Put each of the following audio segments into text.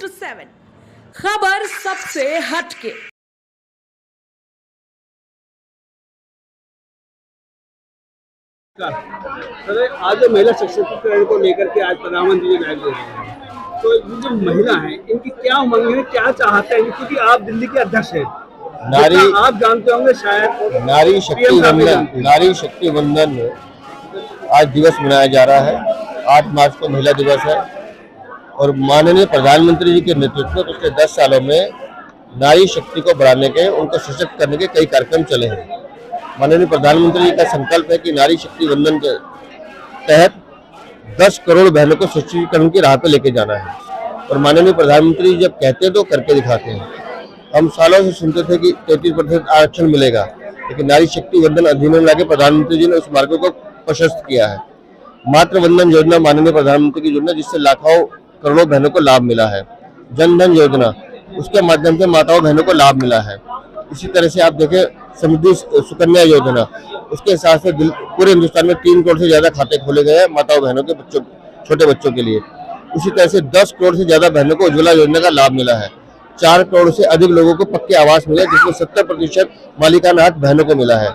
7 खबर सबसे हटके। आज महिला सशक्तिकरण को लेकर के आज प्रधानमंत्री जी बयान दे रहे हैं, तो ये जो महिला है इनकी क्या उमंग है, क्या चाहते हैं, क्योंकि आप दिल्ली के अध्यक्ष हैं, आप जानते होंगे शायद नारी शक्ति वंदन आज दिवस मनाया जा रहा है। 8 मार्च को महिला दिवस है और माननीय प्रधानमंत्री जी के नेतृत्व में पिछले 10 सालों में नारी शक्ति को बढ़ाने के, उनको सशक्त करने के कई कार्यक्रम चले हैं। माननीय प्रधानमंत्री जी का संकल्प है कि नारी शक्ति वंदन के तहत 10 करोड़ बहनों को सशक्तिकरण की राह पे लेके जाना है और माननीय प्रधानमंत्री जब कहते हैं तो करके दिखाते हैं। हम सालों से सुनते थे कि 33% आरक्षण मिलेगा, लेकिन नारी शक्ति वंदन अधिनियम लाके प्रधानमंत्री जी ने उस मार्ग को प्रशस्त किया है। मातृ वंदन योजना माननीय प्रधानमंत्री की योजना, जिससे लाखों करोड़ों बहनों को लाभ मिला है। जन धन योजना, उसके माध्यम से माताओं बहनों को लाभ मिला है। इसी तरह से आप देखें समृद्धि सुकन्या योजना, उसके हिसाब से पूरे हिंदुस्तान में 3 करोड़ से ज्यादा खाते खोले गए हैं माताओं बहनों के बच्चों, छोटे बच्चों के लिए। उसी तरह से 10 करोड़ से ज्यादा बहनों को उज्ज्वला योजना का लाभ मिला है। 4 करोड़ से अधिक लोगों को पक्के आवास मिले, जिसमें 70% मालिकाना हक बहनों को मिला है।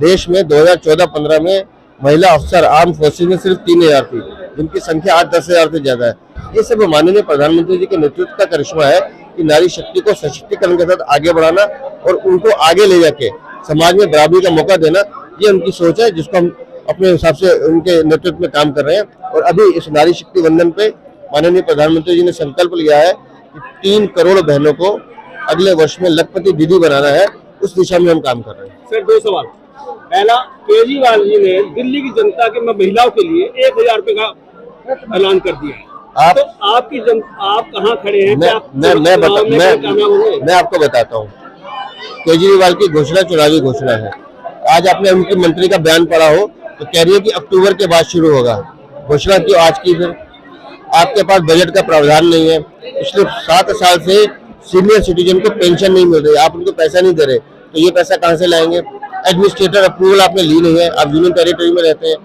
देश में 2014-15 में महिला अफसर आर्म फोर्सेज में सिर्फ 3000 थी, जिनकी संख्या 8-10 हजार से ज्यादा है। ये सब माननीय प्रधानमंत्री जी के नेतृत्व का करिश्मा है कि नारी शक्ति को सशक्तिकरण के साथ आगे बढ़ाना और उनको आगे ले जाके समाज में बराबरी का मौका देना, ये उनकी सोच है, जिसको हम अपने हिसाब से उनके नेतृत्व में काम कर रहे हैं। और अभी इस नारी शक्ति वंदन पे माननीय प्रधानमंत्री जी ने संकल्प लिया है कि 3 करोड़ बहनों को अगले वर्ष में लखपति दीदी बनाना है। उस दिशा में हम काम कर रहे हैं। सर, 2 सवाल। पहला, केजरीवाल जी ने दिल्ली की जनता के महिलाओं के लिए 1000 रुपए का ऐलान कर दिया है। तो आप कहाँ खड़े हैं? मैं आपको बताता हूँ। केजरीवाल की घोषणा चुनावी घोषणा है। आज आपने उनके मंत्री का बयान पढ़ा हो तो कह रही है कि अक्टूबर के बाद शुरू होगा। घोषणा क्यों आज की? फिर आपके पास बजट का प्रावधान नहीं है। पिछले 7 साल से सीनियर सिटीजन को पेंशन नहीं मिल रही, आप उनको पैसा नहीं दे रहे, तो ये पैसा कहाँ से लाएंगे? एडमिनिस्ट्रेटर अप्रूवल आपने ली नहीं है, आप यूनियन टेरिटरी में रहते हैं,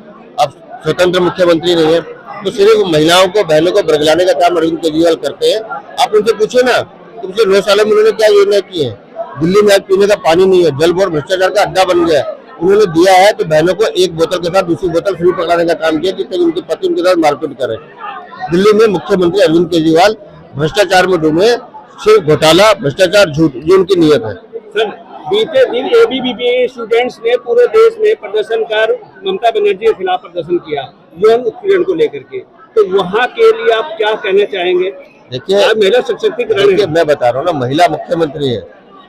आप स्वतंत्र मुख्यमंत्री नहीं है, तो सिर्फ महिलाओं को, बहनों को बरगलाने का काम अरविंद केजरीवाल करते हैं। आप उनसे पूछे ना कि पिछले 9 सालों में उन्होंने क्या योजना की है। दिल्ली में आज पीने का पानी नहीं है, जल बोर्ड भ्रष्टाचार का अड्डा बन गया है। उन्होंने दिया है तो बहनों को एक बोतल के साथ दूसरी बोतल फ्री पकड़ाने का काम किया, जिससे उनके पति उनके साथ मारपीट करे। दिल्ली में मुख्यमंत्री अरविंद केजरीवाल भ्रष्टाचार में डूबे, सिर्फ घोटाला, भ्रष्टाचार, झूठ, ये उनकी नीयत है। सर, बीते दिन एबीवीपी स्टूडेंट्स ने पूरे देश में प्रदर्शन कर ममता बनर्जी के खिलाफ प्रदर्शन किया यौन उत्पीड़न को लेकर के, तो वहाँ के लिए आप क्या कहना चाहेंगे? देखिए, महिला सशक्तिकरण, मैं बता रहा हूँ ना, महिला मुख्यमंत्री है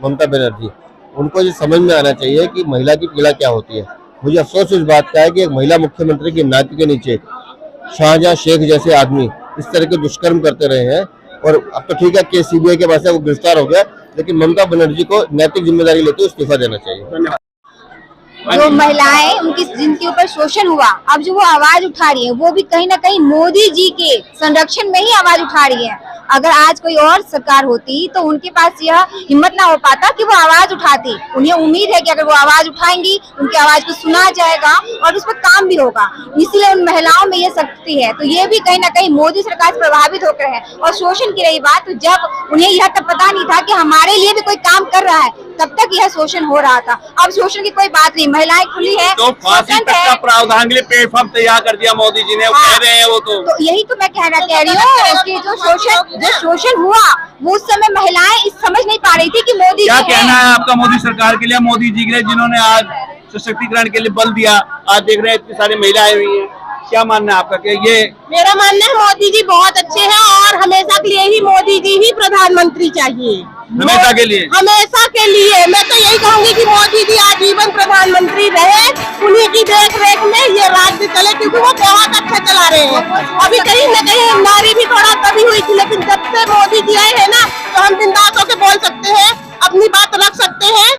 ममता बनर्जी, उनको ये समझ में आना चाहिए कि महिला की पीड़ा क्या होती है। मुझे अफसोस इस बात का है कि एक महिला मुख्यमंत्री की नाक के नीचे शाहजहां शेख जैसे आदमी इस तरह के दुष्कर्म करते रहे हैं। और अब तो ठीक है कि सीबीआई के पास वो गिरफ्तार हो गया, लेकिन ममता बनर्जी को नैतिक जिम्मेदारी लेते हुए इस्तीफा देना चाहिए। धन्यवाद। जो महिलाएं, उनकी जिनके ऊपर शोषण हुआ, अब जो वो आवाज उठा रही है, वो भी कहीं ना कहीं मोदी जी के संरक्षण में ही आवाज उठा रही है। अगर आज कोई और सरकार होती तो उनके पास यह हिम्मत ना हो पाता कि वो आवाज उठाती। उन्हें उम्मीद है कि अगर वो आवाज उठाएंगी, उनकी आवाज को सुना जाएगा और उस पर काम भी होगा। इसलिए उन महिलाओं में ये शक्ति है। तो ये भी कहीं ना कहीं मोदी सरकार से प्रभावित होकर है। और शोषण की रही बात, तो जब उन्हें यह तब पता नहीं था कि हमारे लिए भी कोई काम कर रहा है, तब तक यह शोषण हो रहा था। अब शोषण की कोई बात नहीं, महिलाएं खुली है, तो फांसी तक का प्रावधान के लिए प्लेटफॉर्म तैयार कर दिया मोदी जी ने। वो कह रहे हैं वो तो यही तो मैं कह रही हूँ कि जो शोषण हुआ वो उस समय महिलाएं इस समझ नहीं पा रही थी कि मोदी क्या कहना है आपका मोदी सरकार के लिए, मोदी जी के लिए, जिन्होंने आज सशक्तिकरण के लिए बल दिया? आज देख रहे हैं इतनी सारी महिलाएं हुई हैं, क्या मानना है आपका? कि ये मेरा मानना है मोदी जी बहुत अच्छे हैं और हमेशा के लिए ही मोदी जी ही प्रधानमंत्री चाहिए, हमेशा के लिए। हमेशा के लिए मैं तो यही कहूंगी कि मोदी जी आजीवन प्रधानमंत्री रहे, उन्हीं की देख रेख में ये राज्य चले, क्योंकि वो बहुत अच्छा चला रहे हैं। अभी कहीं न कहीं नारी भी थोड़ा कमी हुई थी, लेकिन जब से मोदी जी आए हैं ना, तो हम बिंदास होकर बोल सकते हैं, अपनी बात रख सकते हैं